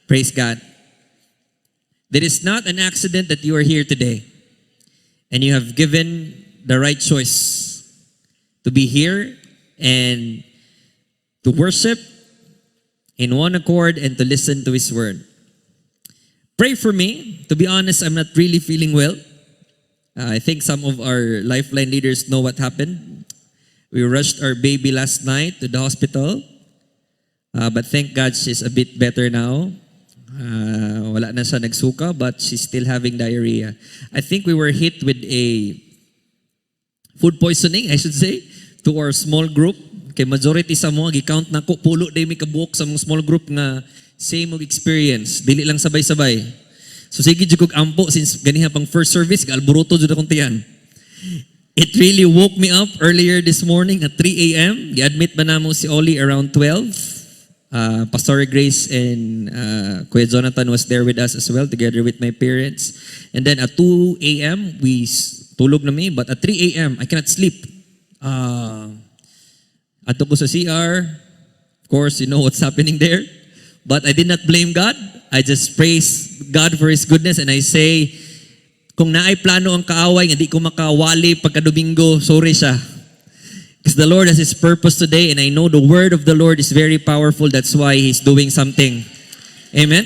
Praise God. There is not an accident that you are here today and you have given the right choice to be here and to worship in one accord and to listen to His Word. Pray for me. To be honest, I'm not really feeling well. I think some of our Lifeline leaders know what happened. We rushed our baby last night to the hospital. But thank God she's a bit better now. Wala na siya nagsuka, but she's still having diarrhea. I think we were hit with a food poisoning, I should say, to our small group. Kay majority sa mga gi-count na ko, pulo day may kabuok sa mga small group nga same og experience. Dili lang sabay-sabay. So sige jud kog ampo since ganiha pang first service, galburuto jud akong tiyan. It really woke me up earlier this morning at 3 a.m. Gi-admit ba namo si Oli around 12. Pastor Grace and Kuya Jonathan was there with us as well, together with my parents. And then at 2 a.m., we tulog na mi. But at 3 a.m., I cannot sleep. Ato ko sa CR. Of course, you know what's happening there. But I did not blame God. I just praise God for His goodness. And I say, kung naay plano ang kaaway, hindi ko makawali pagka-Domingo, sorry siya. Because the Lord has His purpose today, and I know the word of the Lord is very powerful. That's why He's doing something. Amen?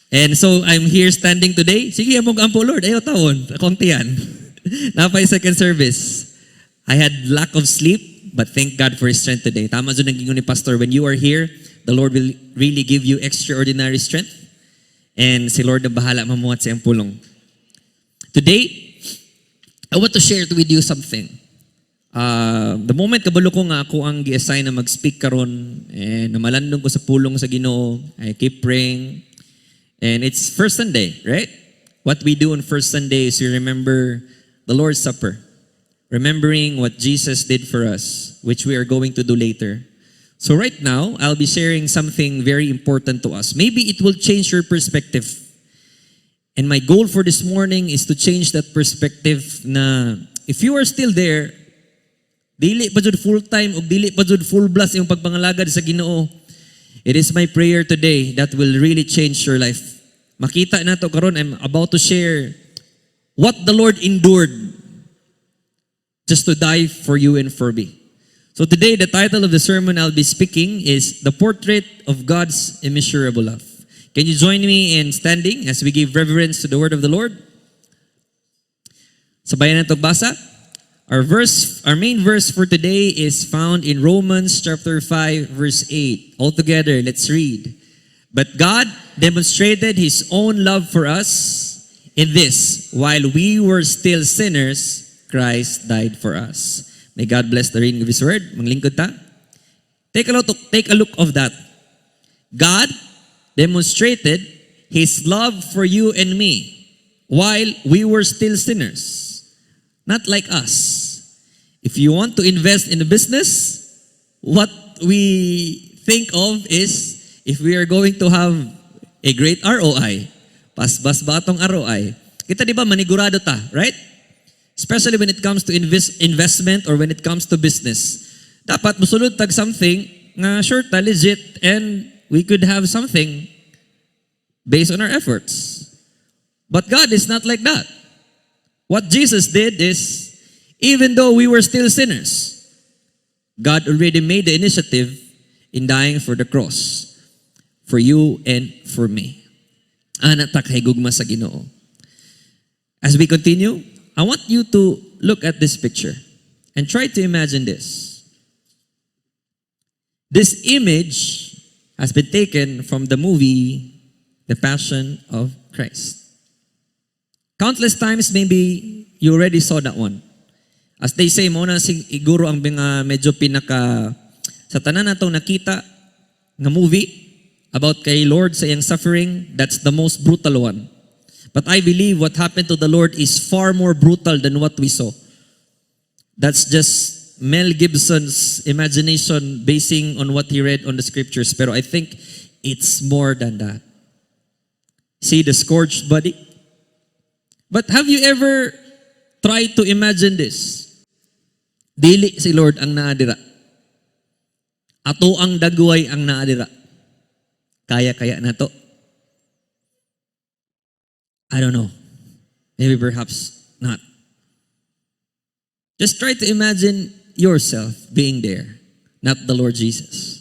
And so, I'm here standing today. Sige, amog ampo, Lord. Ayaw taon. Akong tiyan. Napay second service. I had lack of sleep, but thank God for His strength today. Tama dyan naging ni Pastor. When you are here, the Lord will really give you extraordinary strength. And si Lord na bahala mamuhat sa iyang pulong. Today, I want to share with you something. The moment kabalo ko nga ako ang gi-assign na mag-speak karon and namalandong ko sa pulong sa Ginoo, I keep praying. And it's first Sunday, right? What we do on first Sunday is we remember the Lord's Supper. Remembering what Jesus did for us, which we are going to do later. So right now, I'll be sharing something very important to us. Maybe it will change your perspective. And my goal for this morning is to change that perspective na if you are still there, dili pa jud full time o dili pa jud full blast yung pagpangalagad sa Ginoo. It is my prayer today that will really change your life. Makita nato karon, I'm about to share what the Lord endured just to die for you and for me. So today, the title of the sermon I'll be speaking is The Portrait of God's Immeasurable Love. Can you join me in standing as we give reverence to the word of the Lord? Sabayan nato basa. Our main verse for today is found in Romans chapter 5, verse 8. All together, let's read. But God demonstrated His own love for us in this: while we were still sinners, Christ died for us. May God bless the reading of His word. Manglingkod ta. Take a look of that. God demonstrated His love for you and me while we were still sinners. Not like us. If you want to invest in a business, what we think of is if we are going to have a great ROI. Pasbas ba itong ROI? Kita di ba manigurado ta, right? Especially when it comes to investment or when it comes to business. Dapat musulod tag something nga sure ta, legit, and we could have something based on our efforts. But God is not like that. What Jesus did is, even though we were still sinners, God already made the initiative in dying for the cross, for you and for me. Ana ta kay gugma sa Ginoo. As we continue, I want you to look at this picture and try to imagine this. This image has been taken from the movie The Passion of Christ. Countless times maybe you already saw that one. As they say, mo na siguro ang medyo pinaka sa tanan natong nakita nga movie about kay Lord sa iyang suffering, that's the most brutal one. But I believe what happened to the Lord is far more brutal than what we saw. That's just Mel Gibson's imagination basing on what he read on the scriptures. Pero I think it's more than that. See the scourged body? But have you ever tried to imagine this? Dili si Lord ang naadira. Ato ang dagway ang naadira. Kaya na to. I don't know. Maybe perhaps not. Just try to imagine yourself being there, not the Lord Jesus.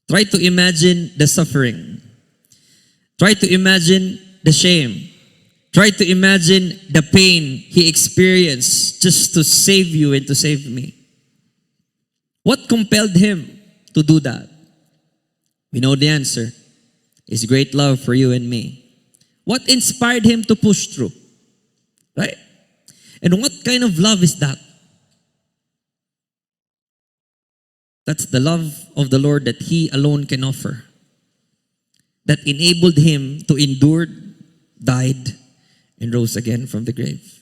Try to imagine the suffering. Try to imagine the shame. Try to imagine the pain He experienced just to save you and to save me. What compelled Him to do that? We know the answer. His great love for you and me. What inspired Him to push through? Right? And what kind of love is that? That's the love of the Lord that He alone can offer. That enabled Him to endure, died, and rose again from the grave.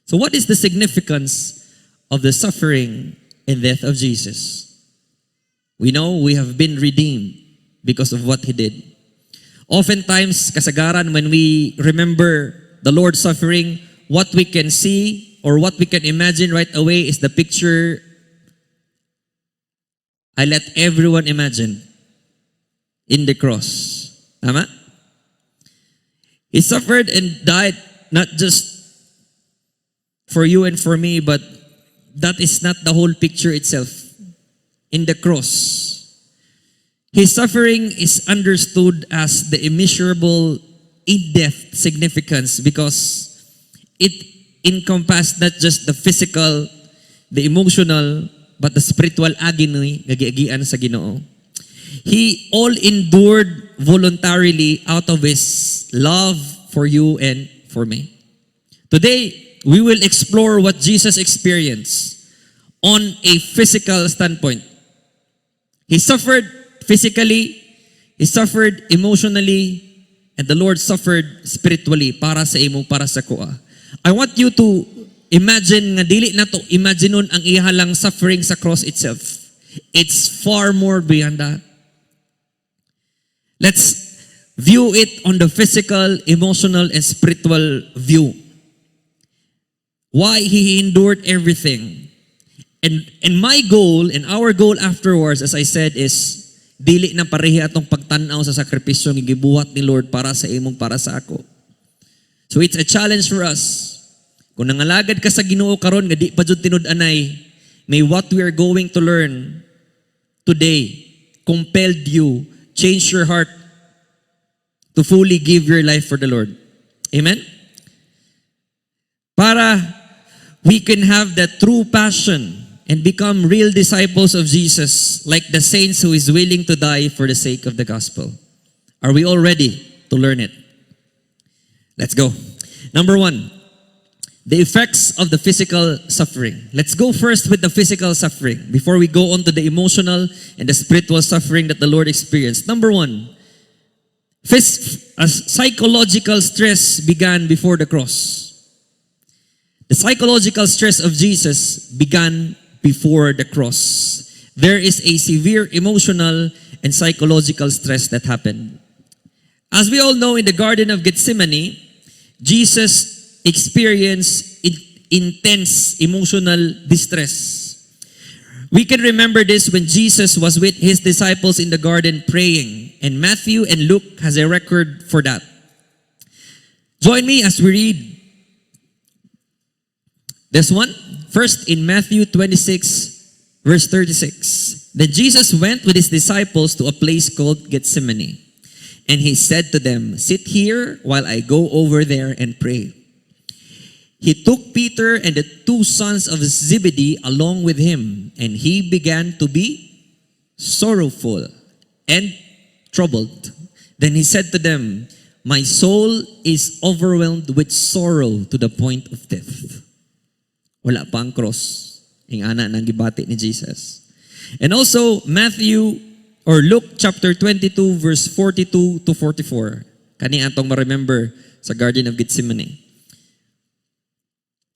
So what is the significance of the suffering and death of Jesus? We know we have been redeemed because of what He did. Oftentimes, kasagaran, when we remember the Lord's suffering, what we can see or what we can imagine right away is the picture I let everyone imagine in the cross. Tama? He suffered and died not just for you and for me, but that is not the whole picture itself. In the cross, His suffering is understood as the immeasurable in-depth significance because it encompassed not just the physical, the emotional, but the spiritual agony gagiagian sa Ginoo. He all endured voluntarily out of His love for you and for me. Today, we will explore what Jesus experienced on a physical standpoint. He suffered physically, He suffered emotionally, and the Lord suffered spiritually para sa imo, para sa kuha. I want you to imagine nga dili na to imaginon ang ihalang suffering sa cross itself. It's far more beyond that. Let's view it on the physical, emotional, and spiritual view. Why He endured everything. And my goal and our goal afterwards, as I said, is dili na parehi atong pagtanaw sa sakripisyo nga gibuhat ni Lord para sa imong, para sa ako. So it's a challenge for us. Kung nangalagad ka sa Ginoo karon nga di pa jud tinud-anay, may what we are going to learn today compelled you, change your heart to fully give your life for the Lord. Amen? Para we can have that true passion and become real disciples of Jesus, like the saints who is willing to die for the sake of the gospel. Are we all ready to learn it? Let's go. Number 1, the effects of the physical suffering. Let's go first with the physical suffering before we go on to the emotional and the spiritual suffering that the Lord experienced. Number 1, psychological stress began before the cross. The psychological stress of Jesus began before the cross. There is a severe emotional and psychological stress that happened. As we all know, in the Garden of Gethsemane, Jesus experienced intense emotional distress. We can remember this when Jesus was with His disciples in the garden praying, and Matthew and Luke has a record for that. Join me as we read this one. First, in Matthew 26, verse 36. Then Jesus went with His disciples to a place called Gethsemane. And He said to them, "Sit here while I go over there and pray." He took Peter and the 2 sons of Zebedee along with Him, and He began to be sorrowful and troubled. Then He said to them, "My soul is overwhelmed with sorrow to the point of death." Wala pa ang cross. Ang ana ng gibati ni Jesus. And also, Luke chapter 22, verse 42 to 44. Kani atong ma-remember sa Garden of Gethsemane.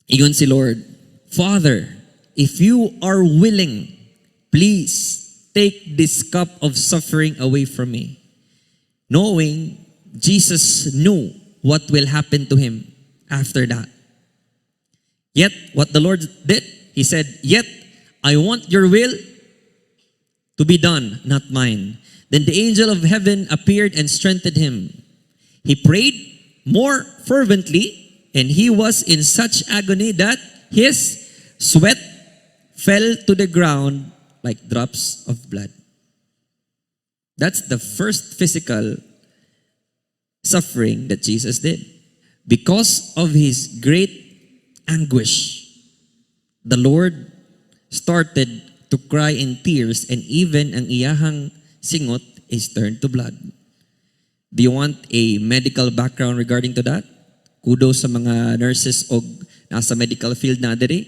Iyon si Lord, "Father, if you are willing, please take this cup of suffering away from me." Knowing Jesus knew what will happen to Him after that. Yet, what the Lord did, He said, "Yet, I want your will to be done, not mine." Then the angel of heaven appeared and strengthened Him. He prayed, more fervently, and he was in such agony that his sweat fell to the ground like drops of blood. That's the first physical suffering that Jesus did. Because of his great anguish, the Lord started to cry in tears, and even ang iyahang singot is turned to blood. Do you want a medical background regarding to that? Kudos sa mga nurses o nasa medical field na diri.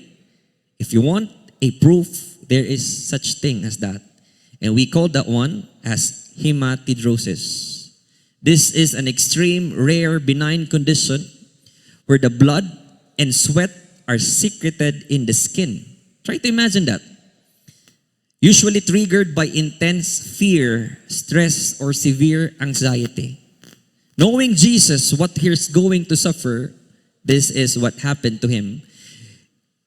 If you want a proof, there is such thing as that. And we call that one as hematidrosis. This is an extreme, rare, benign condition where the blood and sweat are secreted in the skin. Try to imagine that. Usually triggered by intense fear, stress, or severe anxiety. Knowing Jesus, what he's going to suffer, this is what happened to him.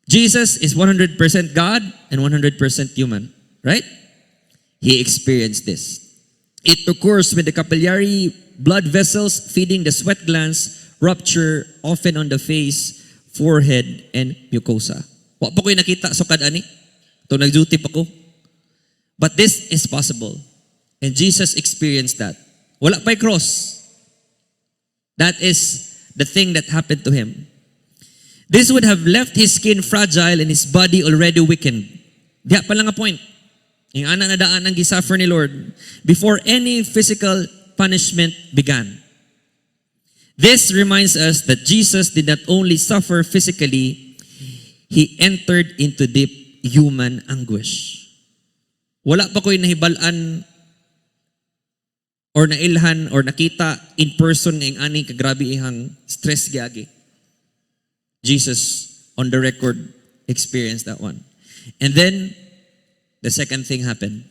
Jesus is 100% God and 100% human, right? He experienced this. It occurs when the capillary blood vessels feeding the sweat glands rupture, often on the face, forehead, and mucosa. Wa pa ko'y nakita sukad ani. Ito nag-duty pa ko. But this is possible. And Jesus experienced that. Wala pa'y cross. That is the thing that happened to him. This would have left his skin fragile and his body already weakened. Diya pa lang a point. Yung ana na daan ang gisuffer ni Lord before any physical punishment began. This reminds us that Jesus did not only suffer physically, he entered into deep human anguish. Wala pa ko'y nahibalan or nailhan or nakita in person ng ani kagrabe ihang stress gyagi. Jesus, on the record, experienced that one. And then, the second thing happened.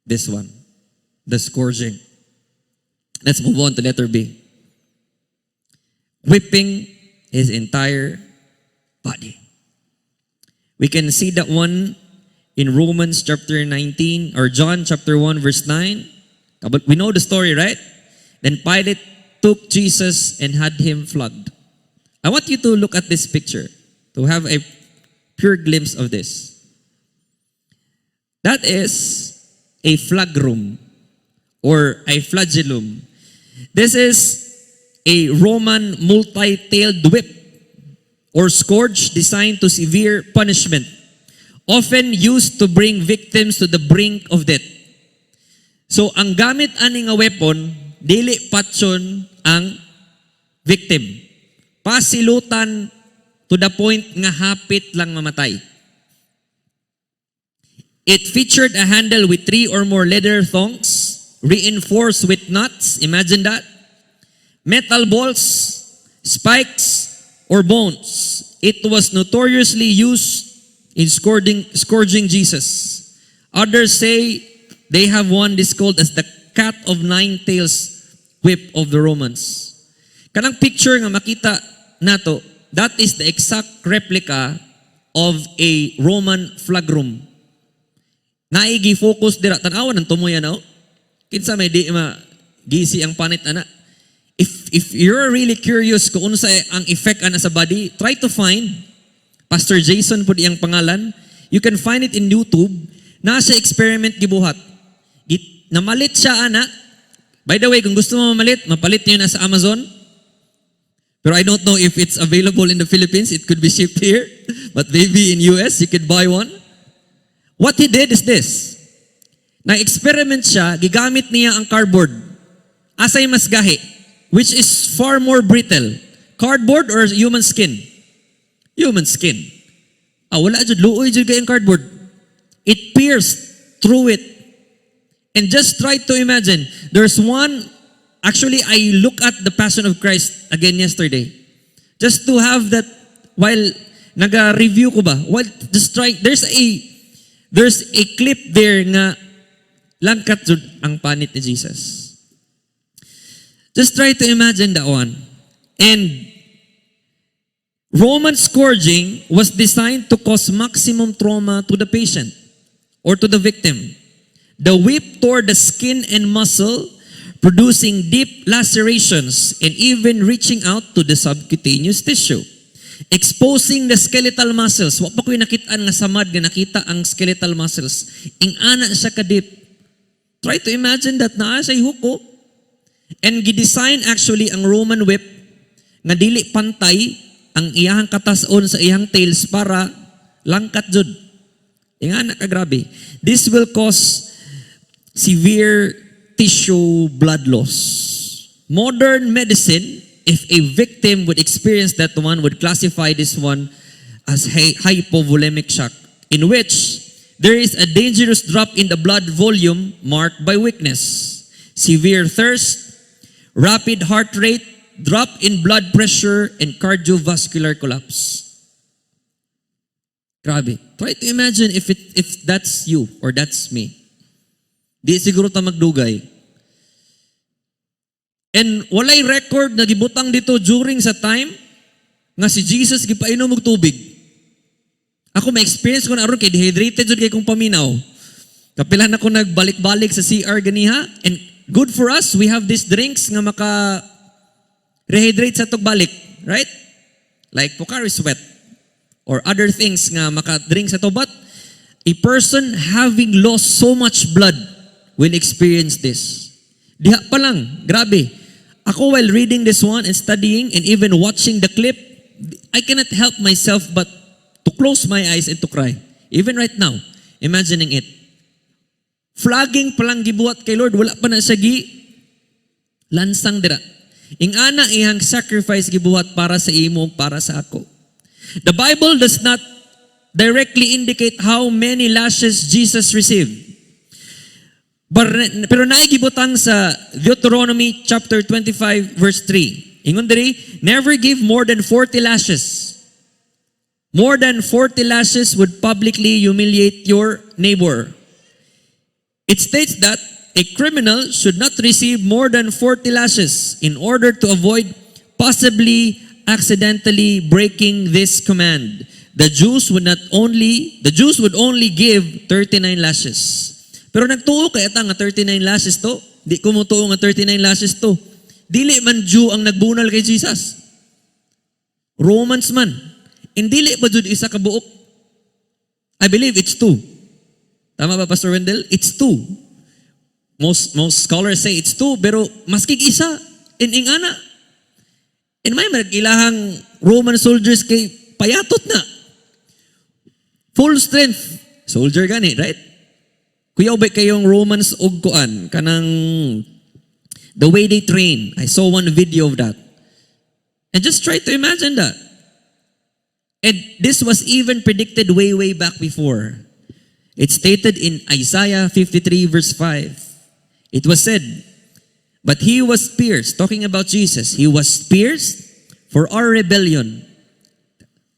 This one. The scourging. Let's move on to letter B. Whipping his entire body. We can see that one in Romans chapter 19 or John chapter 1 verse 9. But we know the story, right? Then Pilate took Jesus and had him flogged. I want you to look at this picture to have a pure glimpse of this. That is a flagrum or a flagellum. This is a Roman multi-tailed whip or scourge designed to severe punishment, often used to bring victims to the brink of death. So, ang gamit ani nga weapon, dili patson ang victim. Pasilutan to the point nga hapit lang mamatay. It featured a handle with 3 or more leather thongs, reinforced with nuts, imagine that, metal balls, spikes, or bones. It was notoriously used in scourging Jesus. Others say they have one this called as the cat of 9 tails whip of the Romans. Kanang picture nga makita nato, that is the exact replica of a Roman flagrum. Naigi focus dira tan-awan ng tumoy ano. Kinsa may di gisi ang panit ana. If you're really curious kung unsa ang effect ana sa body, try to find Pastor Jason pud iyang pangalan. You can find it in YouTube. Nasa experiment gibuhat. Namalit siya ana. By the way, kung gusto mo mamalit, mapalit niyo na sa Amazon. Pero I don't know if it's available in the Philippines. It could be shipped here. But maybe in US, you could buy one. What he did is this. Na-experiment siya, gigamit niya ang cardboard. Asay mas gahi, which is far more brittle. Cardboard or human skin? Human skin. Wala dyan, luoy dyan kayong cardboard. It pierced through it. And just try to imagine, there's one, actually I look at the Passion of Christ again yesterday. Just to have that, while naga-review ko ba, just try, there's a clip there nga langkat jud ang panit ni Jesus. Just try to imagine that one. And Roman scourging was designed to cause maximum trauma to the patient or to the victim. The whip tore the skin and muscle, producing deep lacerations and even reaching out to the subcutaneous tissue, exposing the skeletal muscles. Wa pa ko'y nakitaan nga samad nga nakita ang skeletal muscles. Ingana siya ka-deep. Try to imagine that naa siya huko. And gidesign actually ang Roman whip nga dili pantay ang iyahang katason sa iyahang tails para langkat jud. Ingana ka grabe. This will cause severe tissue blood loss. Modern medicine, if a victim would experience that one, would classify this one as hypovolemic shock, in which there is a dangerous drop in the blood volume marked by weakness, severe thirst, rapid heart rate, drop in blood pressure, and cardiovascular collapse. Grabe. Try to imagine if that's you or that's me. Di siguro ta magdugay. And walay record na gibutang dito during sa time nga si Jesus gipainom og tubig. Ako ma-experience ko na aron kay dehydrated jud kay kong paminaw. Kapilan ako nagbalik-balik sa CR ganiha, and good for us, we have these drinks nga maka rehydrate sa tugbalik, right? Like Pocari Sweat or other things nga maka-drink sa to. But a person having lost so much blood will experience this. Diha pa lang, grabe. Ako while reading this one and studying and even watching the clip, I cannot help myself but to close my eyes and to cry. Even right now, imagining it. Flagging pa lang gibuhat kay Lord, wala pa na siya lansang dira. Ingana ihang sacrifice gibuhat para sa imo, para sa ako. The Bible does not directly indicate how many lashes Jesus received. Pero naigibutang sa Deuteronomy chapter 25 verse 3. Ingon diri, never give more than 40 lashes. More than 40 lashes would publicly humiliate your neighbor. It states that a criminal should not receive more than 40 lashes in order to avoid possibly accidentally breaking this command. The Jews would only give 39 lashes. Pero nagtuo kay ata nga 39 lashes to. Di ko mo tuo nga 39 lashes to. Dili man Jew ang nagbunal kay Jesus. Romans man. And dili ba jud isa ka buok? I believe it's 2. Tama ba, Pastor Wendell? It's 2. Most scholars say it's 2, pero maski isa. Ingana. And may ilahang Roman soldiers kay payatot na. Full strength. Soldier gani, right? Kuyaw ba kayong Romans og kuan kanang the way they train. I saw one video of that. And just try to imagine that. And this was even predicted way back before. It's stated in Isaiah 53 verse 5. It was said, but he was pierced, talking about Jesus, he was pierced for our rebellion,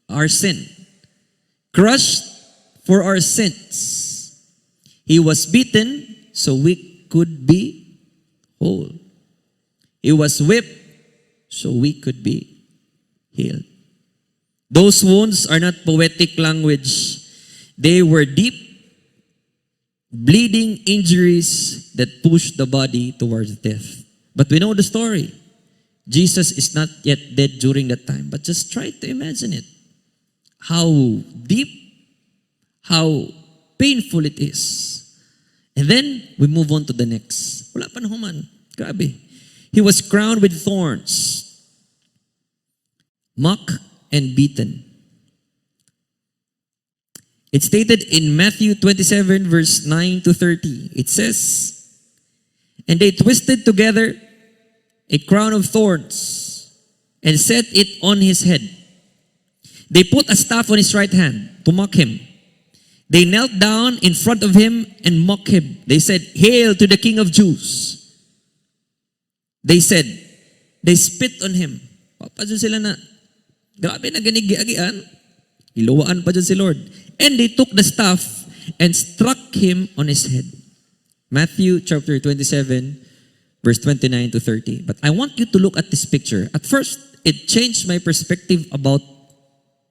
our sin, crushed for our sins. He was beaten so we could be whole. He was whipped so we could be healed. Those wounds are not poetic language. They were deep, bleeding injuries that pushed the body towards death. But we know the story. Jesus is not yet dead during that time. But just try to imagine it. How deep, how painful it is. And then, we move on to the next. Wala pa na human. Grabe. He was crowned with thorns, mocked and beaten. It's stated in Matthew 27 verse 9 to 30. It says, and they twisted together a crown of thorns and set it on his head. They put a staff on his right hand to mock him. They knelt down in front of him and mocked him. They said, "Hail to the King of Jews." They said, they spit on him. Pa dyan sila na, grabe na ganigi-agian. Iluwaan pa dyan si Lord. And they took the staff and struck him on his head. Matthew chapter 27, verse 29 to 30. But I want you to look at this picture. At first, it changed my perspective about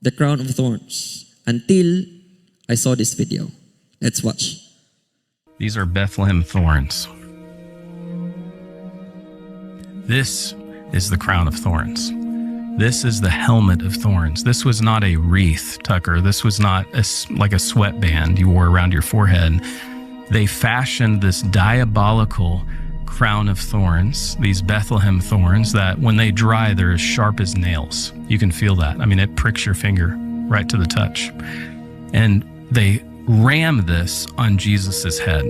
the crown of thorns until I saw this video. Let's watch. These are Bethlehem thorns. This is the crown of thorns. This is the helmet of thorns. This was not a wreath, Tucker. This was not like a sweatband you wore around your forehead. They fashioned this diabolical crown of thorns, these Bethlehem thorns, that when they dry, they're as sharp as nails. You can feel that. I mean, it pricks your finger right to the touch. And they ram this on Jesus's head.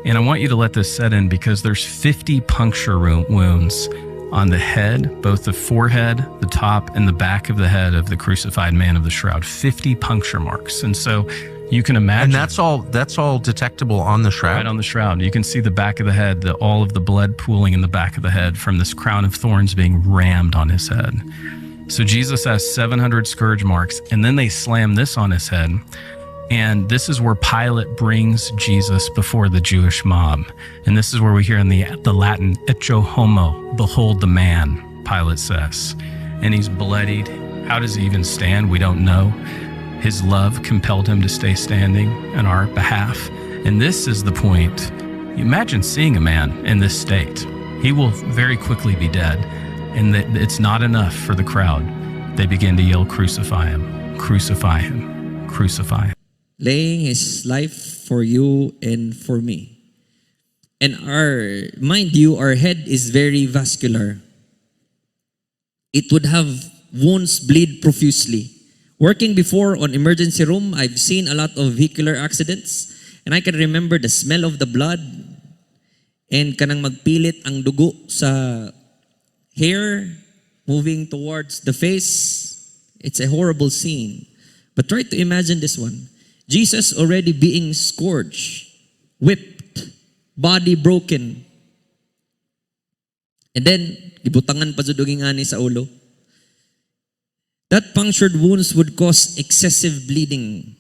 And I want you to let this set in, because there's 50 puncture wounds on the head, both the forehead, the top, and the back of the head of the crucified man of the shroud. 50 puncture marks. And so you can imagine. And that's all detectable on the shroud? Right on the shroud. You can see the back of the head, all of the blood pooling in the back of the head from this crown of thorns being rammed on his head. So Jesus has 700 scourge marks, and then they slam this on his head. And this is where Pilate brings Jesus before the Jewish mob. And this is where we hear in the Latin, ecce homo, behold the man, Pilate says. And he's bloodied. How does he even stand? We don't know. His love compelled him to stay standing on our behalf. And this is the point. Imagine seeing a man in this state. He will very quickly be dead. And it's not enough for the crowd. They begin to yell, crucify him, crucify him, crucify him. Laying his life for you and for me. And mind you, our head is very vascular. It would have wounds bleed profusely. Working before on emergency room, I've seen a lot of vehicular accidents, and I can remember the smell of the blood and kanang magpilit ang dugo sa hair moving towards the face. It's a horrible scene. But try to imagine this one. Jesus already being scourged, whipped, body broken. And then, gibutangan pa jud ani sa ulo. That punctured wounds would cause excessive bleeding,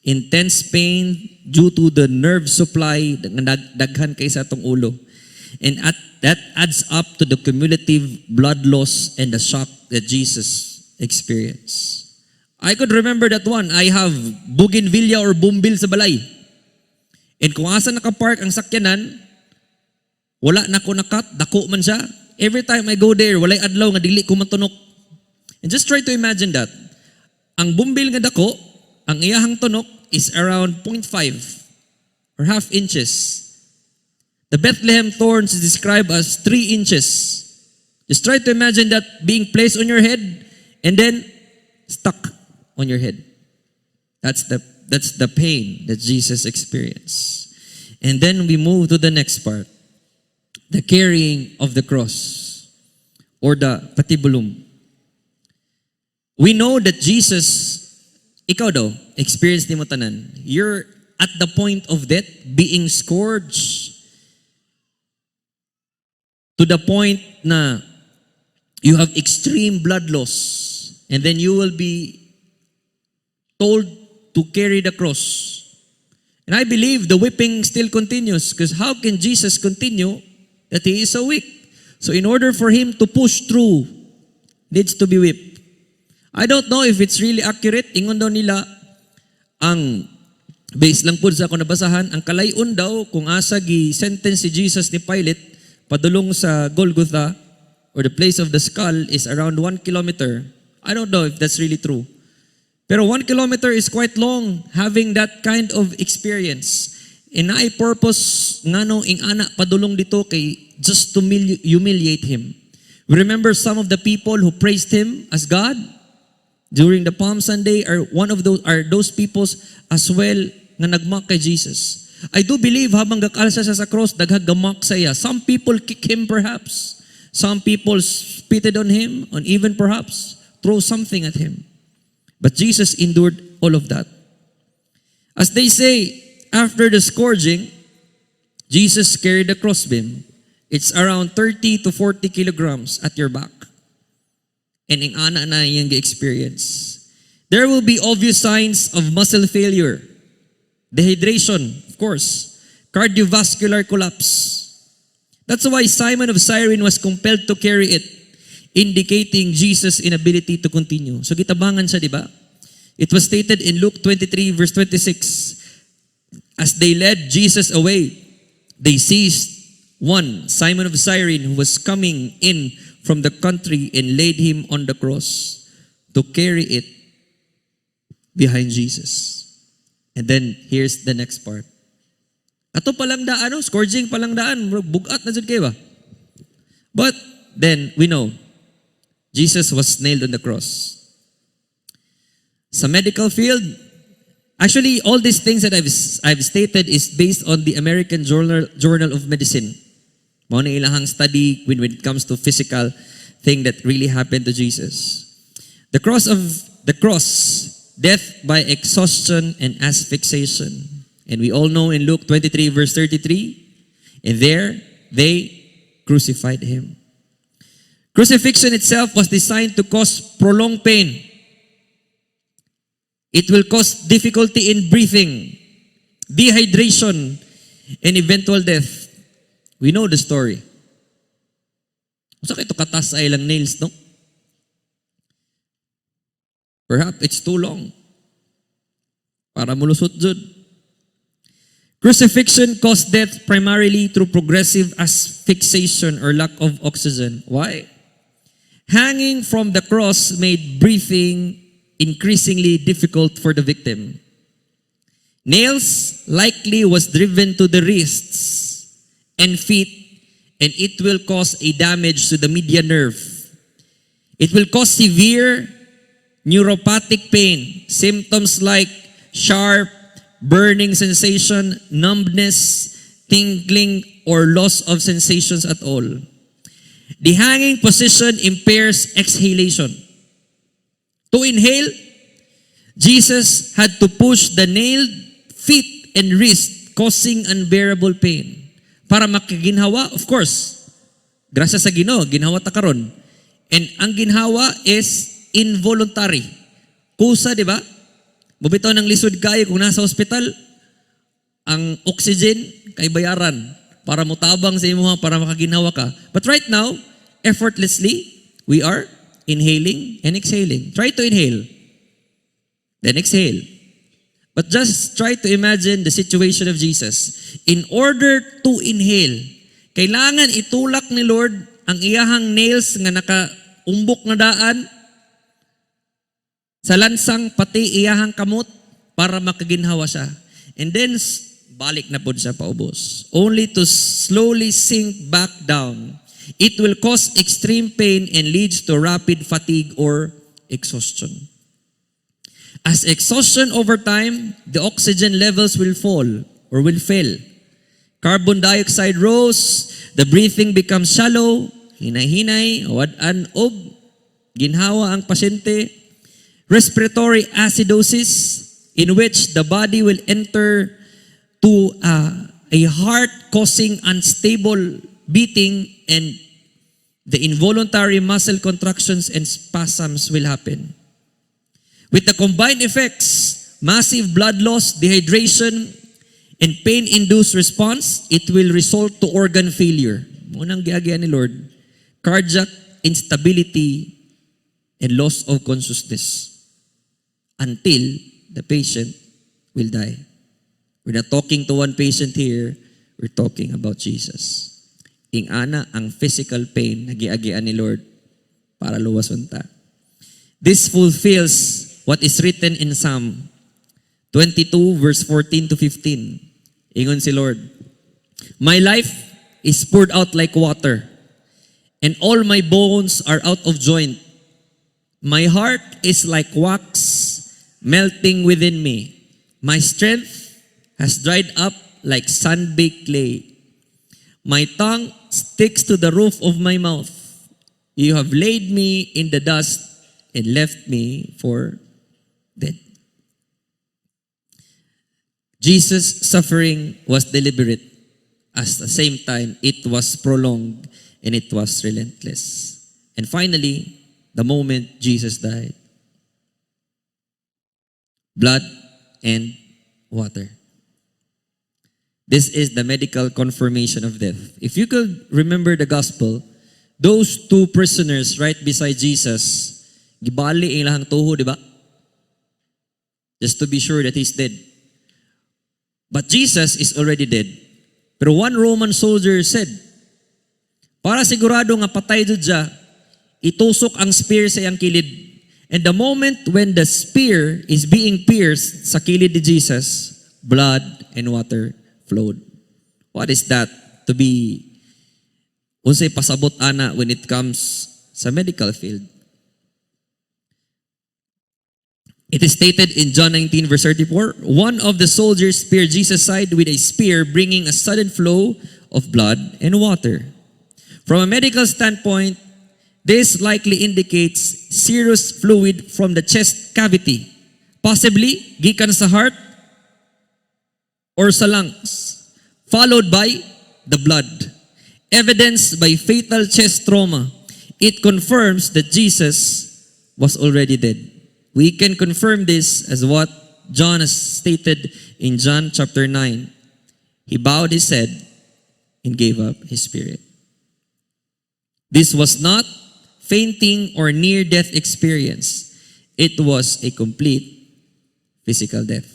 intense pain due to the nerve supply daghan kay sa atong ulo. And that adds up to the cumulative blood loss and the shock that Jesus experienced. I could remember that one. I have bougainvillea or bumbil sa balay. And kung asa nakapark ang sakyanan, wala na ko nakat, dako man siya. Every time I go there, walay adlaw nga dili ko matunok. And just try to imagine that. Ang bumbil nga dako, ang iyahang tunok is around 0.5 or half inches. The Bethlehem thorns is described as 3 inches. Just try to imagine that being placed on your head and then stuck on your head. That's the pain that Jesus experienced. And then we move to the next part. The carrying of the cross or the patibulum. We know that Jesus, ikaw daw, experienced ni mo tanan. You're at the point of death, being scourged to the point na you have extreme blood loss, and then you will be told to carry the cross. And I believe the whipping still continues, because how can Jesus continue that he is so weak? So in order for him to push through, needs to be whipped. I don't know if it's really accurate. Ingon daw nila, ang base lang po sa ako nabasahan, ang kalayon daw kung asa gi-sentence si Jesus ni Pilate padulong sa Golgotha or the place of the skull is around 1 kilometer. I don't know if that's really true. Pero 1 kilometer is quite long having that kind of experience. And I purpose ngano ing ana padulong dito kay just to humiliate him. We remember some of the people who praised him as God during the Palm Sunday are those peoples as well nga nagmock kay Jesus. I do believe habang gakalsa siya sa cross, daghang gamock sa iya. Some people kick him perhaps. Some people spitted on him, and even perhaps throw something at him. But Jesus endured all of that. As they say, after the scourging, Jesus carried the crossbeam. It's around 30 to 40 kilograms at your back. And ing ana na yung experience. There will be obvious signs of muscle failure, dehydration, of course, cardiovascular collapse. That's why Simon of Cyrene was compelled to carry it, indicating Jesus' inability to continue. So gitabangan siya, di ba? It was stated in Luke 23 verse 26, as they led Jesus away, they seized one, Simon of Cyrene, who was coming in from the country and laid him on the cross to carry it behind Jesus. And then, here's the next part. Ato palang daan, scourging palang daan, bugat na dyan kayo ba? But then, we know, Jesus was nailed on the cross. Sa medical field, actually, all these things that I've stated is based on the American Journal of Medicine. Mao na ilahang study when it comes to physical thing that really happened to Jesus. The cross, death by exhaustion and asphyxiation. And we all know in Luke 23 verse 33, and there they crucified him. Crucifixion itself was designed to cause prolonged pain. It will cause difficulty in breathing, dehydration, and eventual death. We know the story. Sa ito katas ay lang nails, no? Perhaps it's too long para mulusot jud. Crucifixion caused death primarily through progressive asphyxiation or lack of oxygen. Why? Hanging from the cross made breathing increasingly difficult for the victim. Nails likely was driven to the wrists and feet, and it will cause a damage to the median nerve. It will cause severe neuropathic pain, symptoms like sharp, burning sensation, numbness, tingling, or loss of sensations at all. The hanging position impairs exhalation. To inhale, Jesus had to push the nailed feet and wrist, causing unbearable pain. Para makaginhawa, of course, grasya sa Ginoo, ginhawa ta karon. And ang ginhawa is involuntary. Kusa, di ba? Bubitaw ng lisod kayo kung nasa ospital, ang oxygen kay bayaran para mutabang sa imo para makaginhawa ka. But right now, effortlessly, we are inhaling and exhaling. Try to inhale. Then exhale. But just try to imagine the situation of Jesus. In order to inhale, kailangan itulak ni Lord ang iyahang nails nga nakaumbok na daan sa lansang pati iyahang kamot para makaginhawa siya. And then, balik na po siya paubos. Only to slowly sink back down. It will cause extreme pain and leads to rapid fatigue or exhaustion. As exhaustion over time, the oxygen levels will fall or will fail. Carbon dioxide rose, the breathing becomes shallow, hinay-hinay, wad-an og, ginhawa ang pasyente. Respiratory acidosis, in which the body will enter to a heart causing unstable beating, and the involuntary muscle contractions and spasms will happen. With the combined effects, massive blood loss, dehydration, and pain-induced response, it will result to organ failure. Munang giagian ni Lord, cardiac instability, and loss of consciousness until the patient will die. We're not talking to one patient here, we're talking about Jesus. Ing ana ang physical pain na giagian ni Lord para luwason ta. This fulfills what is written in Psalm 22 verse 14 to 15. Ingon si Lord, my life is poured out like water, and all my bones are out of joint. My heart is like wax melting within me. My strength has dried up like sun-baked clay. My tongue sticks to the roof of my mouth. You have laid me in the dust and left me for dead. Jesus' suffering was deliberate. At the same time, it was prolonged and it was relentless. And finally, the moment Jesus died, blood and water. This is the medical confirmation of death. If you could remember the gospel, those two prisoners right beside Jesus, gibali ang lahang tuho, di ba? Just to be sure that he's dead. But Jesus is already dead. Pero one Roman soldier said, Para sigurado nga patay jud siya, itusok ang spear sa iyang kilid. And the moment when the spear is being pierced sa kilid ni Jesus, blood and water flowed. What is that? To be unsay pasabot ana when it comes sa medical field. It is stated in John 19 verse 34, one of the soldiers pierced Jesus' side with a spear, bringing a sudden flow of blood and water. From a medical standpoint, this likely indicates serous fluid from the chest cavity, possibly gikan sa heart or sa lungs, followed by the blood. Evidenced by fatal chest trauma, it confirms that Jesus was already dead. We can confirm this as what John has stated in John chapter 9. He bowed his head and gave up his spirit. This was not fainting or near-death experience. It was a complete physical death.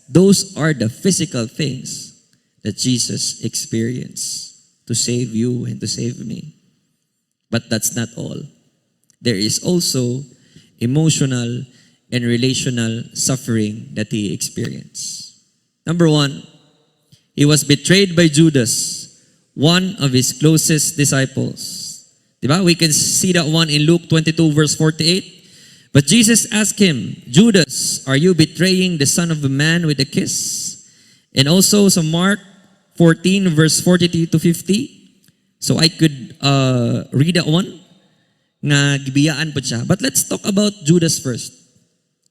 Those are the physical things that Jesus experienced to save you and to save me. But that's not all. There is also emotional and relational suffering that he experienced. Number one, he was betrayed by Judas, one of his closest disciples. Diba? We can see that one in Luke 22 verse 48. But Jesus asked him, Judas, are you betraying the Son of Man with a kiss? And also sa Mark 14 verse 42 to 50. So I could read that one. Nga gibiyaan po siya. But let's talk about Judas first.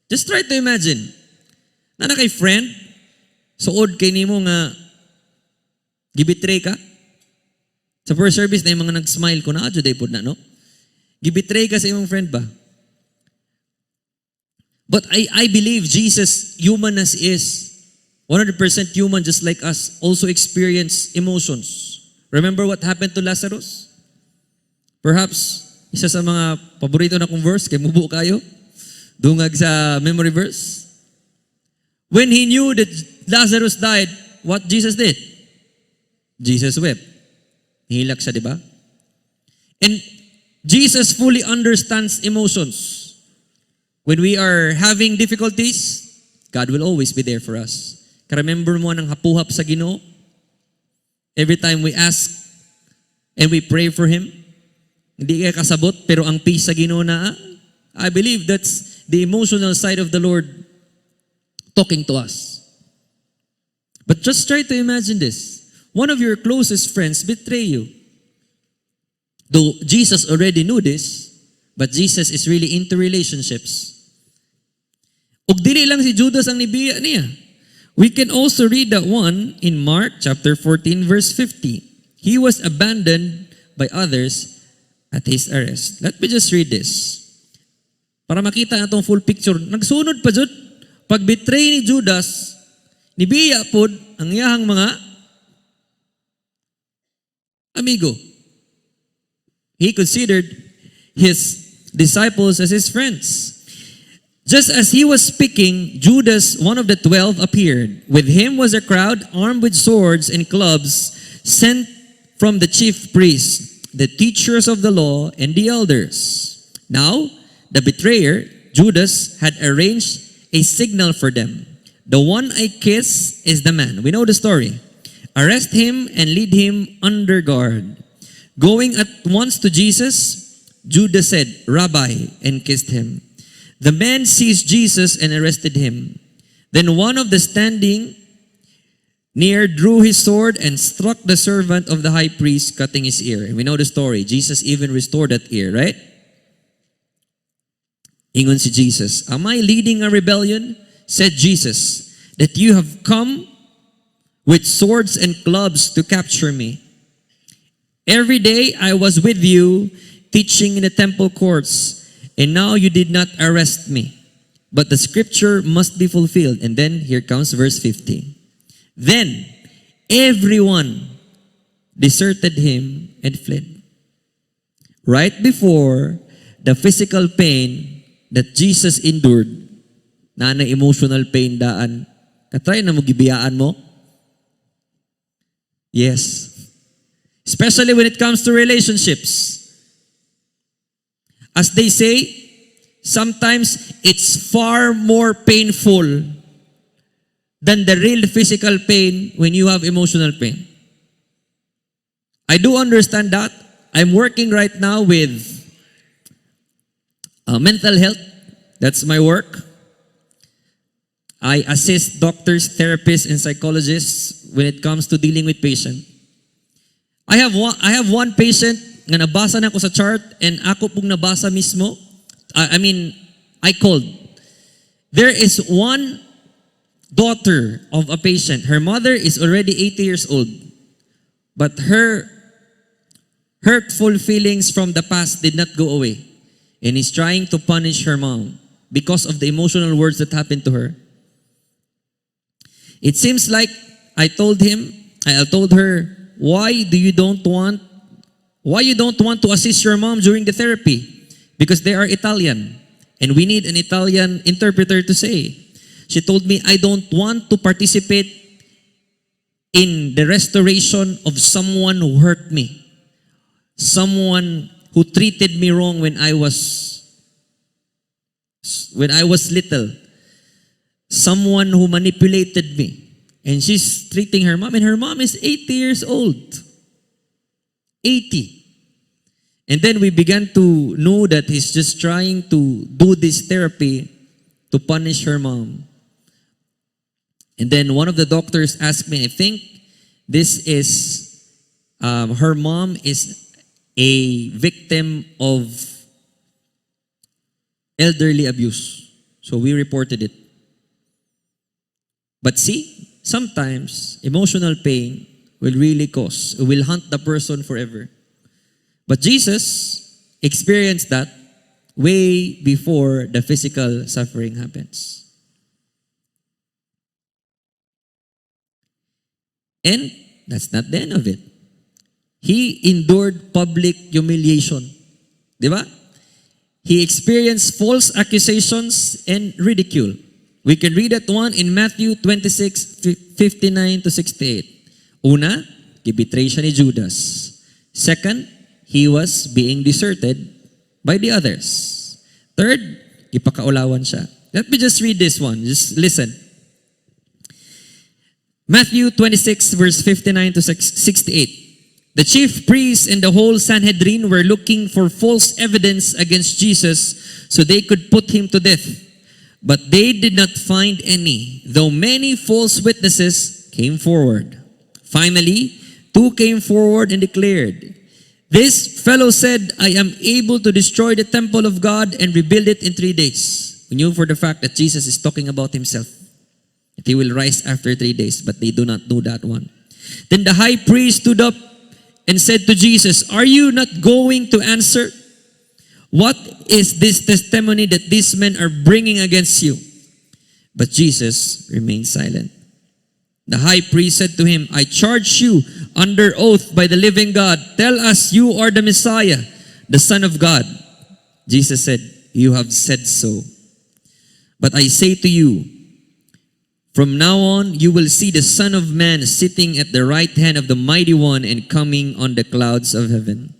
Just try to imagine. Na kay friend, suod kay nimo nga gibitray ka. Sa first service na yung mga nag-smile ko na day po na, no? Gibitray ka sa imong friend ba? But I believe Jesus, human as is, 100% human just like us, also experience emotions. Remember what happened to Lazarus? Perhaps isa sa mga paborito na kong verse, kay mubo kayo, dungag sa memory verse. When he knew that Lazarus died, what Jesus did? Jesus wept. Nihilak siya, di ba? And Jesus fully understands emotions. When we are having difficulties, God will always be there for us. Ka-remember mo ng hapuhap sa Ginoo? Every time we ask and we pray for Him, hindi kaya kasabot, pero ang peace sa Ginoo na, I believe that's the emotional side of the Lord talking to us. But just try to imagine this. One of your closest friends betray you. Though Jesus already knew this, but Jesus is really into relationships. Ug dili lang si Judas ang nibiya niya. We can also read that one in Mark chapter 14 verse 50. He was abandoned by others at his arrest. Let me just read this. Para makita natong full picture. Nagsunod pa jud pag betray ni Judas, nibiya pod ang iyahang mga amigo. He considered his disciples as his friends. Just as he was speaking, Judas, one of the 12, appeared. With him was a crowd armed with swords and clubs sent from the chief priests, the teachers of the law, and the elders. Now, the betrayer, Judas, had arranged a signal for them. The one I kiss is the man. We know the story. Arrest him and lead him under guard. Going at once to Jesus, Judas said, Rabbi, and kissed him. The man seized Jesus and arrested him. Then one of the standing near drew his sword and struck the servant of the high priest, cutting his ear. And we know the story. Jesus even restored that ear, right? Ingon si Jesus, am I leading a rebellion? Said Jesus, that you have come with swords and clubs to capture me. Every day I was with you teaching in the temple courts, and now you did not arrest me. But the scripture must be fulfilled. And then here comes verse 50. Then everyone deserted him and fled. Right before the physical pain that Jesus endured, na emotional pain daan, katry na mo gibiyaan mo? Yes. especially when it comes to relationships. As they say, sometimes it's far more painful than the real physical pain when you have emotional pain. I do understand that. I'm working right now with mental health. That's my work. I assist doctors, therapists, and psychologists when it comes to dealing with patients. I have one patient na nabasa na ko sa chart and ako pong nabasa mismo. I called. There is one daughter of a patient. Her mother is already 80 years old. But her hurtful feelings from the past did not go away. And he's trying to punish her mom because of the emotional words that happened to her. It seems like I told her, why you don't want to assist your mom during the therapy? Because they are Italian. And we need an Italian interpreter to say. She told me, I don't want to participate in the restoration of someone who hurt me. Someone who treated me wrong when I was little. Someone who manipulated me. And she's treating her mom. And her mom is 80 years old. 80. And then we began to know that he's just trying to do this therapy to punish her mom. And then one of the doctors asked me, I think this is, her mom is a victim of elderly abuse. So we reported it. But see, sometimes emotional pain will will haunt the person forever. But Jesus experienced that way before the physical suffering happens. And that's not the end of it. He endured public humiliation. Di ba? He experienced false accusations and ridicule. We can read that one in Matthew 26:59 to 68. Una, gibitray siya ni Judas. Second, he was being deserted by the others. Third, ipakaulawan siya. Let me just read this one. Just listen. Matthew 26 verse 59 to 68. The chief priests and the whole Sanhedrin were looking for false evidence against Jesus so they could put him to death. But they did not find any, though many false witnesses came forward. Finally, two came forward and declared, "This fellow said, I am able to destroy the temple of God and rebuild it in 3 days." We knew for the fact that Jesus is talking about himself. That he will rise after 3 days, but they do not know that one. Then the high priest stood up and said to Jesus, "Are you not going to answer? What is this testimony that these men are bringing against you?" But Jesus remained silent. The high priest said to him, "I charge you under oath by the living God. Tell us you are the Messiah, the Son of God." Jesus said, "You have said so. But I say to you, from now on you will see the Son of Man sitting at the right hand of the Mighty One and coming on the clouds of heaven."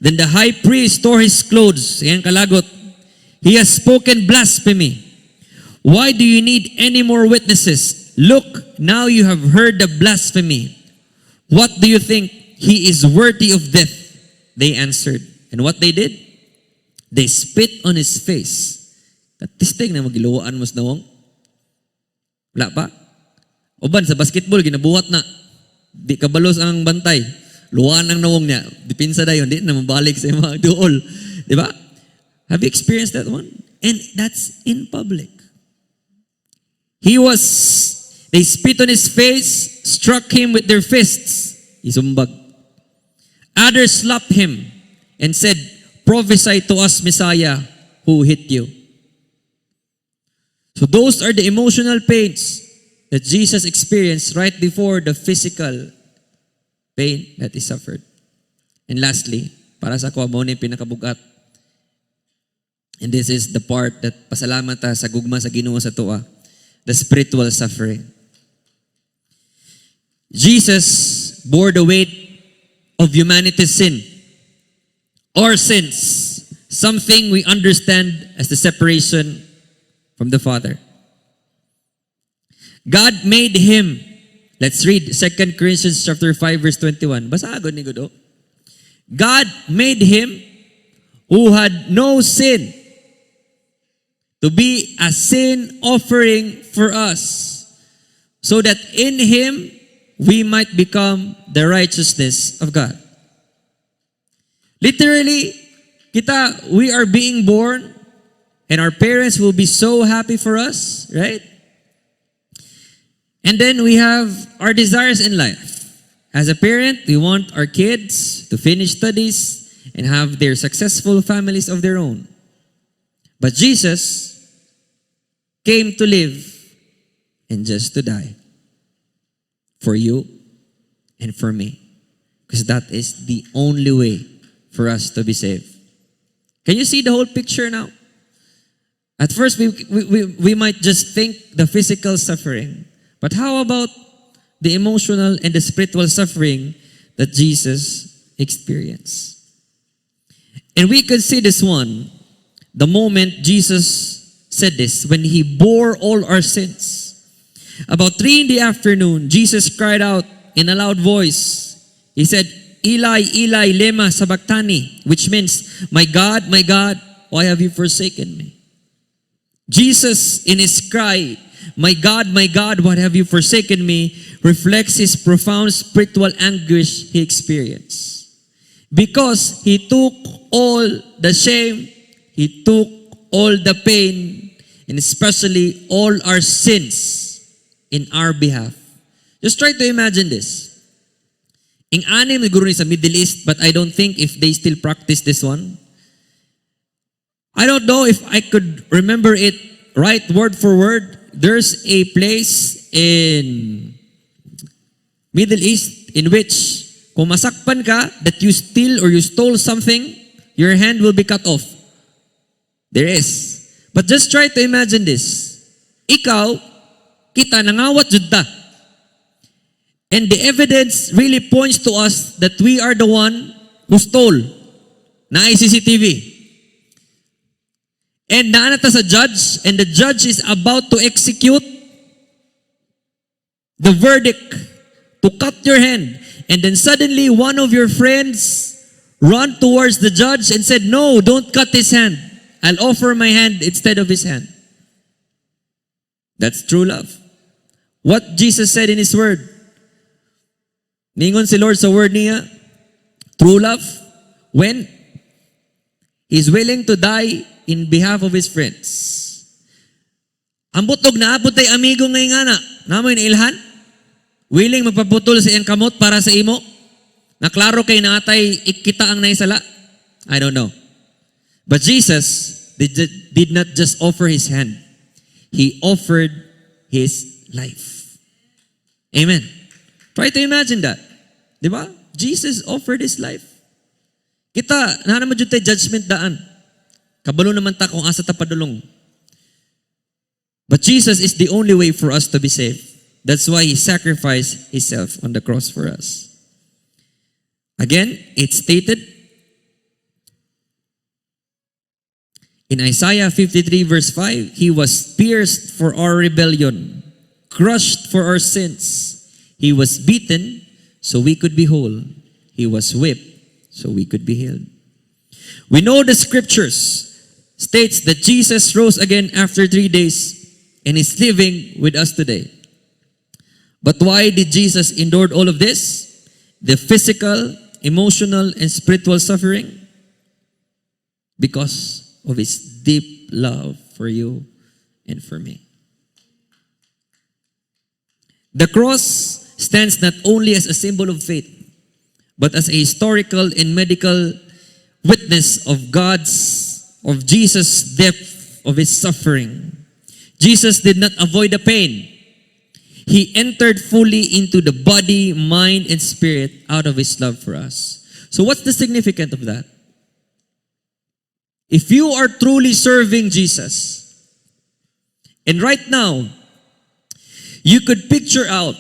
Then the high priest tore his clothes. Ayan kalagot. "He has spoken blasphemy. Why do you need any more witnesses? Look, now you have heard the blasphemy. What do you think? He is worthy of death." They answered. And what they did? They spit on his face. Katistig na magiluwaan mas nawang. Wala pa. Uban sa basketball, ginabuhat na. Di kabalos ang bantay. Luwaan ang nawong niya. Dipinsa dayon, di na mabalik sa mga duol. Di ba? Have you experienced that one? And that's in public. They spit on his face, struck him with their fists. Isumbag. Others slapped him and said, "Prophesy to us, Messiah, who hit you?" So those are the emotional pains that Jesus experienced right before the physical pain that he suffered. And lastly, para sa ako, mo ni pinakabugat. And this is the part that pasalamat ta sa gugma sa Ginoo sa tuwa. The spiritual suffering. Jesus bore the weight of humanity's sin. Our sins, something we understand as the separation from the Father. God made him. Let's read 2 Corinthians chapter 5 verse 21. Basagod ni Godo. God made him who had no sin to be a sin offering for us, so that in him we might become the righteousness of God. Literally, we are being born and our parents will be so happy for us, right? And then we have our desires in life. As a parent, we want our kids to finish studies and have their successful families of their own. But Jesus came to live and just to die for you and for me. Because that is the only way for us to be saved. Can you see the whole picture now? At first, we might just think the physical suffering. But how about the emotional and the spiritual suffering that Jesus experienced? And we could see this one the moment Jesus said this, when he bore all our sins. About 3 in the afternoon, Jesus cried out in a loud voice. He said, Eli, Eli, lema sabachthani, which means, my God, why have you forsaken me? Jesus, in his cry, my God, what have you forsaken me, reflects his profound spiritual anguish he experienced. Because he took all the shame, he took all the pain, and especially all our sins in our behalf. Just try to imagine this. Ing anim ni guro ni sa Middle East, but I don't think if they still practice this one. I don't know if I could remember it right word for word. There's a place in Middle East in which kung masakpan ka that you steal or you stole something, your hand will be cut off. There is. But just try to imagine this. Ikaw, kita nangawat jud ta. And the evidence really points to us that we are the one who stole. Na CCTV. And naanata sa judge, and the judge is about to execute the verdict to cut your hand. And then suddenly one of your friends ran towards the judge and said, no, don't cut his hand. I'll offer my hand instead of his hand. That's true love. What Jesus said in his word. Ningon si Lord sa word niya, true love, when he's willing to die in behalf of his friends. Ang butog na abot ay amigo ngay nga na. Namoy na ilhan? Willing magpaputol sa iyang kamot para sa imo? Naklaro kay natay ikita ang naisala? I don't know. But Jesus did not just offer his hand. He offered his life. Amen. Try to imagine that. Di ba? Jesus offered his life. Kita, naman dyan tayo judgment daan. Kabalo naman ta kung asa ta padulong. But Jesus is the only way for us to be saved. That's why he sacrificed himself on the cross for us. Again, it's stated in Isaiah 53 verse 5, he was pierced for our rebellion, crushed for our sins. He was beaten so we could be whole. He was whipped so we could be healed. We know the scriptures states that Jesus rose again after 3 days and is living with us today. But why did Jesus endure all of this? The physical, emotional, and spiritual suffering? Because of his deep love for you and for me. The cross stands not only as a symbol of faith, but as a historical and medical witness of Jesus' depth of his suffering. Jesus did not avoid the pain. He entered fully into the body, mind, and spirit out of his love for us. So what's the significance of that? If you are truly serving Jesus, and right now, you could picture out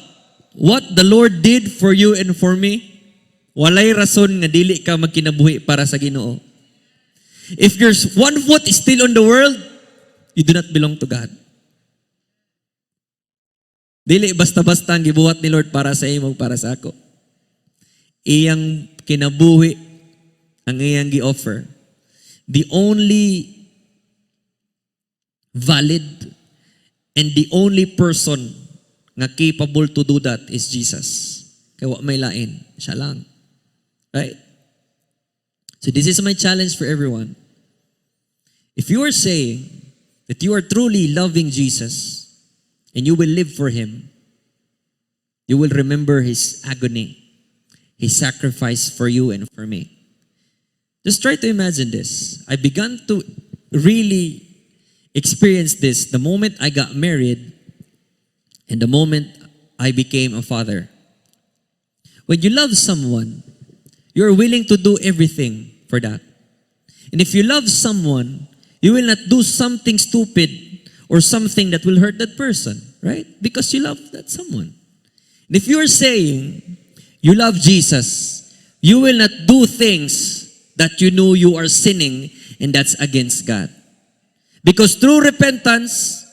what the Lord did for you and for me, walay rason nga dili ka magkinabuhi para sa Ginoo. If your one foot is still on the world, you do not belong to God. Dili basta-basta ang gibuhat ni Lord para sa imo, para sa ako. Iyang kinabuhi ang iyang gi-offer. The only valid and the only person nga capable to do that is Jesus. Kaya wa may lain. Siya lang. Right? So this is my challenge for everyone. If you are saying that you are truly loving Jesus and you will live for Him, you will remember His agony, His sacrifice for you and for me. Just try to imagine this. I began to really experience this the moment I got married and the moment I became a father. When you love someone, you're willing to do everything for that. And if you love someone, you will not do something stupid or something that will hurt that person, right? Because you love that someone. And if you're saying you love Jesus, you will not do things that you know you are sinning and that's against God. Because true repentance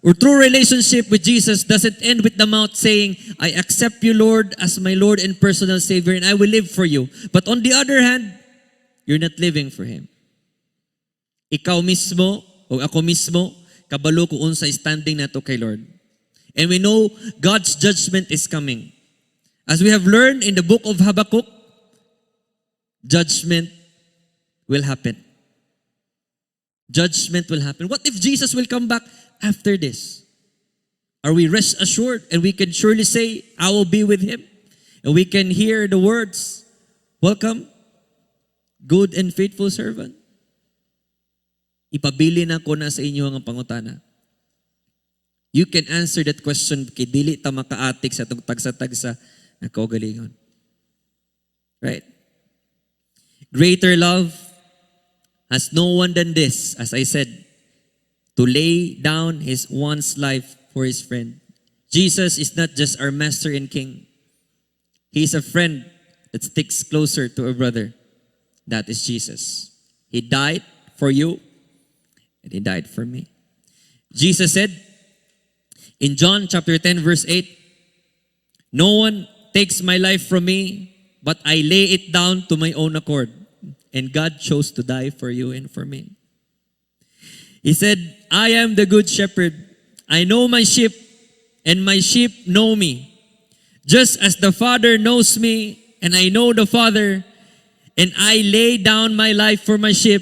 or true relationship with Jesus doesn't end with the mouth saying, I accept you, Lord, as my Lord and personal Savior, and I will live for you. But on the other hand, you're not living for Him. Ikaw mismo, o ako mismo, kabalo ko unsa standing nato kay Lord. And we know God's judgment is coming. As we have learned in the book of Habakkuk, judgment will happen. Judgment will happen. What if Jesus will come back after this? Are we rest assured and we can surely say, I will be with Him? And we can hear the words, welcome, good and faithful servant. Ipabili na ko na sa inyo ang pangutana. You can answer that question kay dili ta makaatik sa tagsa-tagsa na kaugalingon. Right? Greater love has no one than this, as I said, to lay down his one's life for his friend. Jesus is not just our master and king. He is a friend that sticks closer to a brother. That is Jesus. He died for you, and He died for me. Jesus said in John chapter 10 verse 8, no one takes my life from me, but I lay it down to my own accord. And God chose to die for you and for me. He said, I am the good shepherd. I know my sheep, and my sheep know me. Just as the Father knows me, and I know the Father, and I lay down my life for my sheep.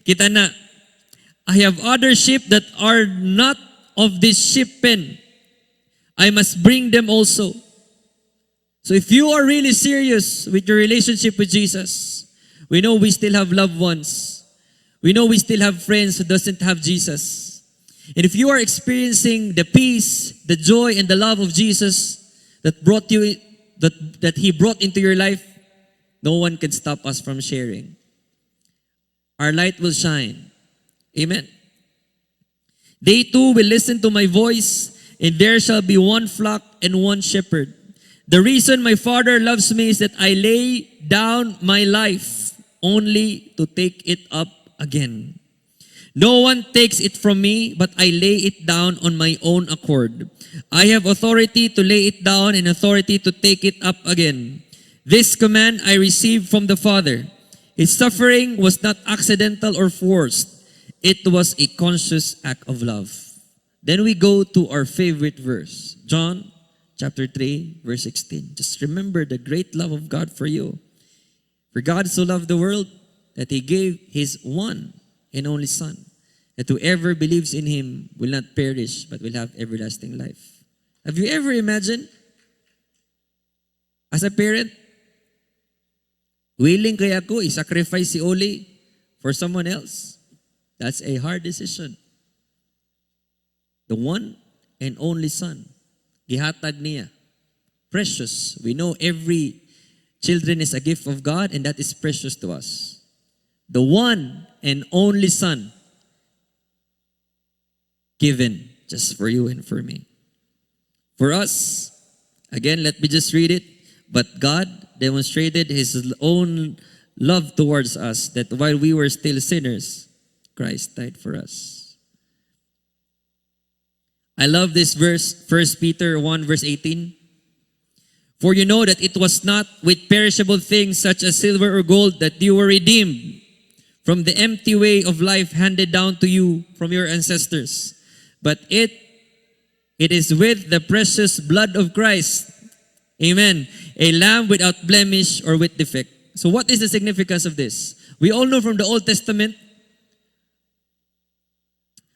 Kita na, I have other sheep that are not of this sheep pen. I must bring them also. So if you are really serious with your relationship with Jesus, we know we still have loved ones. We know we still have friends who doesn't have Jesus. And if you are experiencing the peace, the joy, and the love of Jesus that brought you, that He brought into your life, no one can stop us from sharing. Our light will shine. Amen. They too will listen to my voice, and there shall be one flock and one shepherd. The reason my Father loves me is that I lay down my life only to take it up again. No one takes it from me, but I lay it down on my own accord. I have authority to lay it down and authority to take it up again. This command I received from the Father. His suffering was not accidental or forced. It was a conscious act of love. Then we go to our favorite verse, John chapter 3, verse 16. Just remember the great love of God for you. For God so loved the world that He gave His one and only Son, that whoever believes in Him will not perish but will have everlasting life. Have you ever imagined, as a parent, willing kaya ko i-sacrifice si Oli for someone else? That's a hard decision. The one and only Son, gihatag niya. Precious. We know every children is a gift of God, and that is precious to us. The one and only Son given just for you and for me. For us, again, let me just read it. But God demonstrated His own love towards us, that while we were still sinners, Christ died for us. I love this verse, 1 Peter 1 verse 18. For you know that it was not with perishable things such as silver or gold that you were redeemed from the empty way of life handed down to you from your ancestors, but it is with the precious blood of Christ. Amen. A lamb without blemish or with defect. So what is the significance of this? We all know from the Old Testament,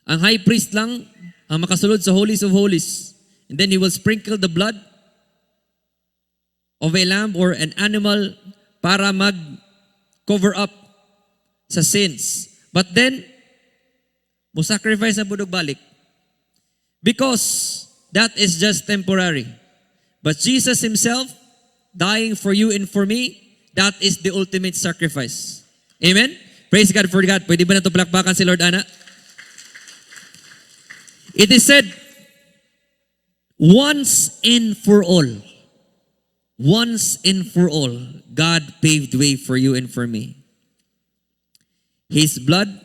ang high priest lang ang makasulod sa holies of holies. And then he will sprinkle the blood of a lamb or an animal para mag-cover up sa sins. But then, mo sacrifice na budog balik. Because that is just temporary. But Jesus Himself, dying for you and for me, that is the ultimate sacrifice. Amen? Praise God for God. Pwede ba na ito palakpakan si Lord Ana? It is said, once and for all, God paved way for you and for me. His blood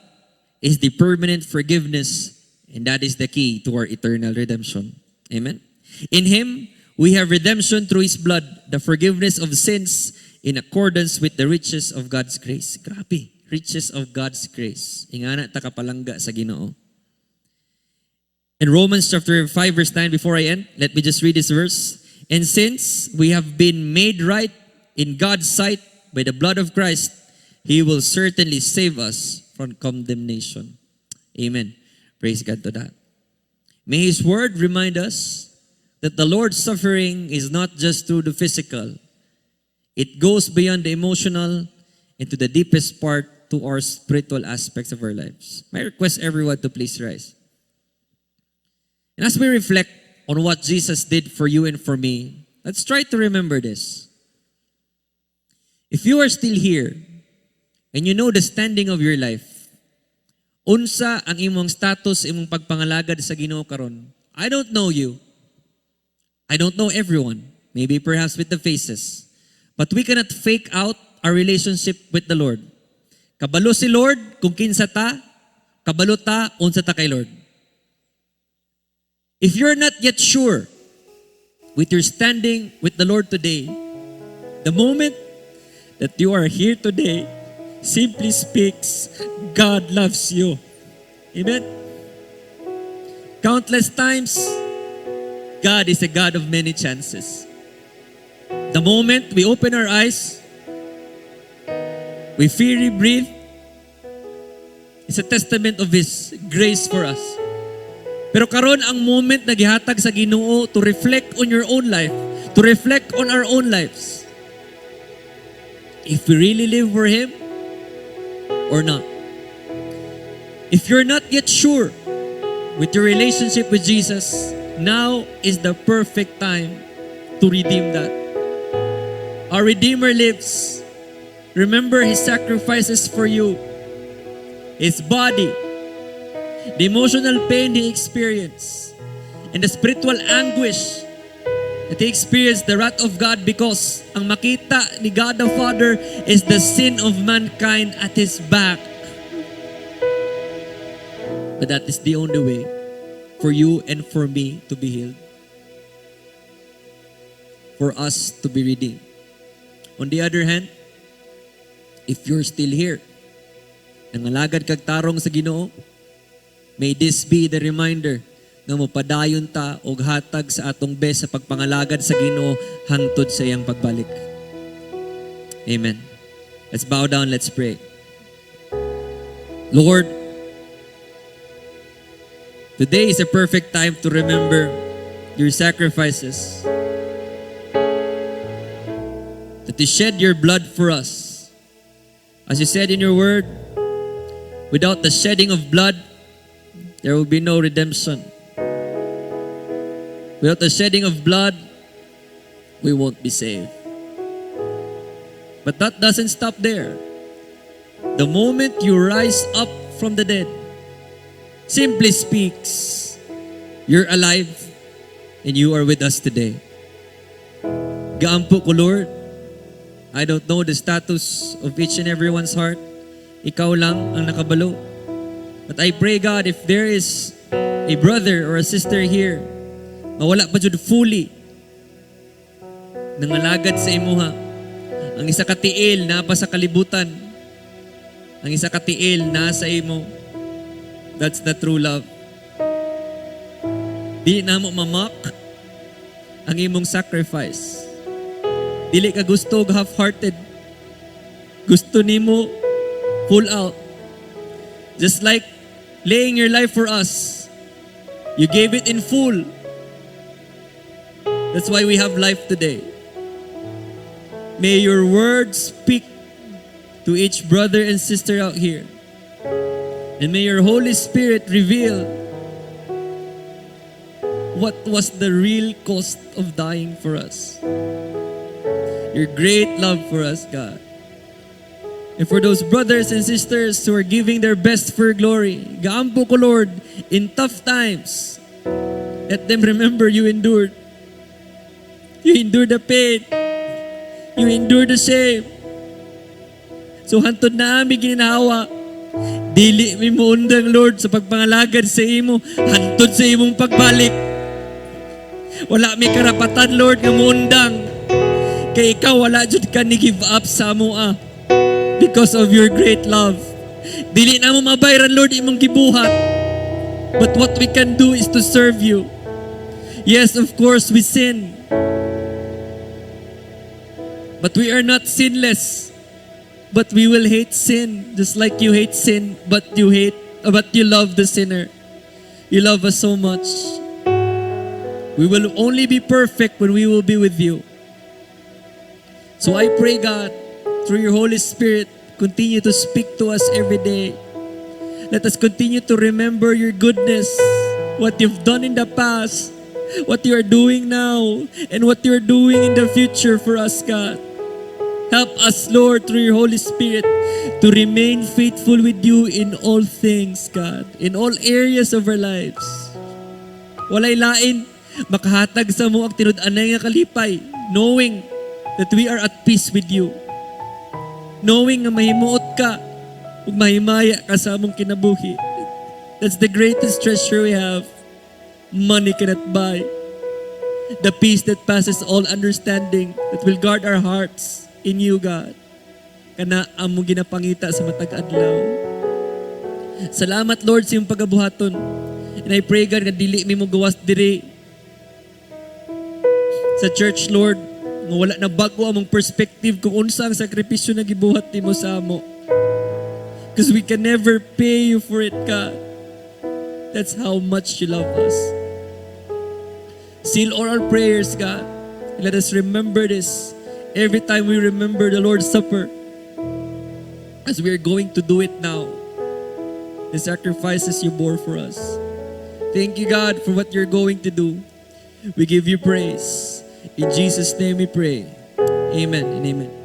is the permanent forgiveness, and that is the key to our eternal redemption. Amen? In Him, we have redemption through His blood, the forgiveness of sins in accordance with the riches of God's grace. Grabe, riches of God's grace. Ingana ta kapalangga sa Ginoo. In Romans chapter 5 verse 9, before I end, let me just read this verse. And since we have been made right in God's sight by the blood of Christ, He will certainly save us from condemnation. Amen. Praise God to that. May His word remind us that the Lord's suffering is not just through the physical. It goes beyond the emotional and to the deepest part to our spiritual aspects of our lives. I request everyone to please rise. And as we reflect on what Jesus did for you and for me, let's try to remember this. If you are still here and you know the standing of your life, unsa ang imong status, imong pagpangalagad sa Ginoo karon? I don't know you. I don't know everyone. Maybe perhaps with the faces. But we cannot fake out our relationship with the Lord. Kabalo si Lord kung kinsa ta, kabalo ta unsa ta kay Lord. If you're not yet sure with your standing with the Lord today, the moment that you are here today simply speaks, God loves you. Amen? Countless times, God is a God of many chances. The moment we open our eyes, we freely breathe, it's a testament of His grace for us. Pero karon ang moment na gihatag sa Ginoo to reflect on your own life, to reflect on our own lives. If we really live for Him or not. If you're not yet sure with your relationship with Jesus, now is the perfect time to redeem that. Our Redeemer lives. Remember His sacrifices for you. His body, the emotional pain He experienced, and the spiritual anguish that He experienced, the wrath of God, because ang makita ni God the Father is the sin of mankind at His back. But that is the only way for you and for me to be healed. For us to be redeemed. On the other hand, if you're still here, nangalagad kag tarong sa Ginoo, may this be the reminder na mopadayon ta og hatag sa atong best sa pagpangalagad sa Ginoo hangtod sa iyang pagbalik. Amen. Let's bow down, let's pray. Lord, today is a perfect time to remember your sacrifices. That you shed your blood for us. As you said in your word, without the shedding of blood, there will be no redemption. Without the shedding of blood, we won't be saved. But that doesn't stop there. The moment you rise up from the dead, simply speaks, you're alive and you are with us today. Gaampo ko, Lord. I don't know the status of each and everyone's heart. Ikaw lang ang nakabalo. But I pray, God, if there is a brother or a sister here, mawala pa jud fully nangalagad sa imuha. Ang isa ka tiil napa sa kalibutan. Ang isa ka tiil nasa imo. That's the true love. Dili na mo mamak ang imong sacrifice. Dili ka gusto half-hearted. Gusto nimo full out. Just like laying your life for us. You gave it in full. That's why we have life today. May your word speak to each brother and sister out here. And may your Holy Spirit reveal what was the real cost of dying for us. Your great love for us, God. And for those brothers and sisters who are giving their best for your glory, gaampo ko, Lord, in tough times, let them remember you endured. You endured the pain. You endured the shame. So hantod na aming ginhawa. Dili mi mo undang, Lord, sa pagpangalagad sa imo, hantod sa imong pagbalik. Wala mi karapatan, Lord, nga muundang. Kay ikaw wala jud ka ni give up sa amoa because of your great love. Dili na mo mabayran, Lord, imong gibuhat. But what we can do is to serve you. Yes, of course, we sin. But we are not sinless. But we will hate sin, just like you hate sin, but you love the sinner. You love us so much. We will only be perfect when we will be with you. So I pray, God, through your Holy Spirit, continue to speak to us every day. Let us continue to remember your goodness, what you've done in the past, what you are doing now, and what you are doing in the future for us, God. Help us, Lord, through your Holy Spirit, to remain faithful with you in all things, God, in all areas of our lives. Walay lain, makahatag sa mo ang tinud-anay nga kalipay, knowing that we are at peace with you. Knowing nga mahimuot ka, ug mahimaya ka sa among kinabuhi. That's the greatest treasure we have. Money cannot buy. The peace that passes all understanding, that will guard our hearts in you, God. Kana among ginapangita sa matag adlaw. Salamat, Lord, sa iyong pagabuhaton. And I pray, God, nga dili mi mo gawas diri sa church, Lord, nga wala na bago among perspective kung unsa ang sakripisyo na gibuhat nimo sa amo. Because we can never pay you for it, God. That's how much you love us. Seal all our prayers, God. And let us remember this every time we remember the Lord's Supper, as we are going to do it now, the sacrifices you bore for us. Thank you, God, for what you're going to do. We give you praise. In Jesus' name we pray. Amen and amen.